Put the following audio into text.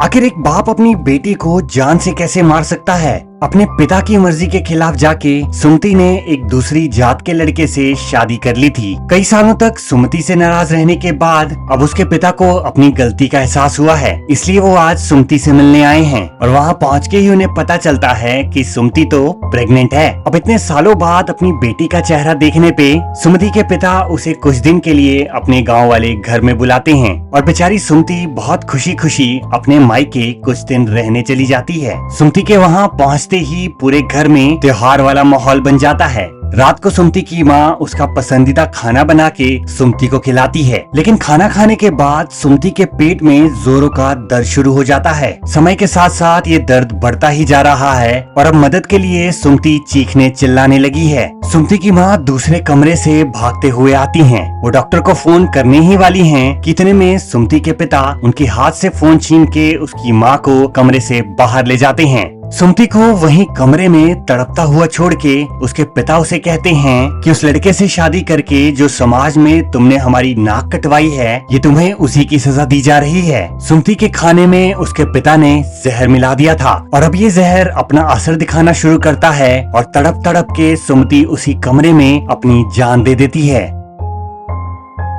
आखिर एक बाप अपनी बेटी को जान से कैसे मार सकता है? अपने पिता की मर्जी के खिलाफ जाके सुमति ने एक दूसरी जात के लड़के से शादी कर ली थी। कई सालों तक सुमति से नाराज रहने के बाद अब उसके पिता को अपनी गलती का एहसास हुआ है, इसलिए वो आज सुमति से मिलने आए हैं। और वहाँ पहुँच के ही उन्हें पता चलता है कि सुमति तो प्रेग्नेंट है। अब इतने सालों बाद अपनी बेटी का चेहरा देखने पे सुमति के पिता उसे कुछ दिन के लिए अपने गाँव वाले घर में बुलाते हैं और बेचारी सुमति बहुत खुशी खुशी अपने मायके कुछ दिन रहने चली जाती है। सुमति के वहाँ पहुँचते ही पूरे घर में त्योहार वाला माहौल बन जाता है। रात को सुमति की माँ उसका पसंदीदा खाना बना के सुमति को खिलाती है, लेकिन खाना खाने के बाद सुमति के पेट में जोरों का दर्द शुरू हो जाता है। समय के साथ साथ ये दर्द बढ़ता ही जा रहा है और अब मदद के लिए सुमति चीखने चिल्लाने लगी है। सुमति की माँ दूसरे कमरे से भागते हुए आती हैं। वो डॉक्टर को फोन करने ही वाली हैं कि इतने में सुमति के पिता उनके हाथ से फोन छीन के उसकी माँ को कमरे से बाहर ले जाते हैं। सुमति को वहीं कमरे में तड़पता हुआ छोड़ के उसके पिता उसे कहते हैं कि उस लड़के से शादी करके जो समाज में तुमने हमारी नाक कटवाई है, ये तुम्हें उसी की सजा दी जा रही है। सुमति के खाने में उसके पिता ने जहर मिला दिया था और अब ये जहर अपना असर दिखाना शुरू करता है और तड़प तड़प के सुमति उसी कमरे में अपनी जान दे देती है।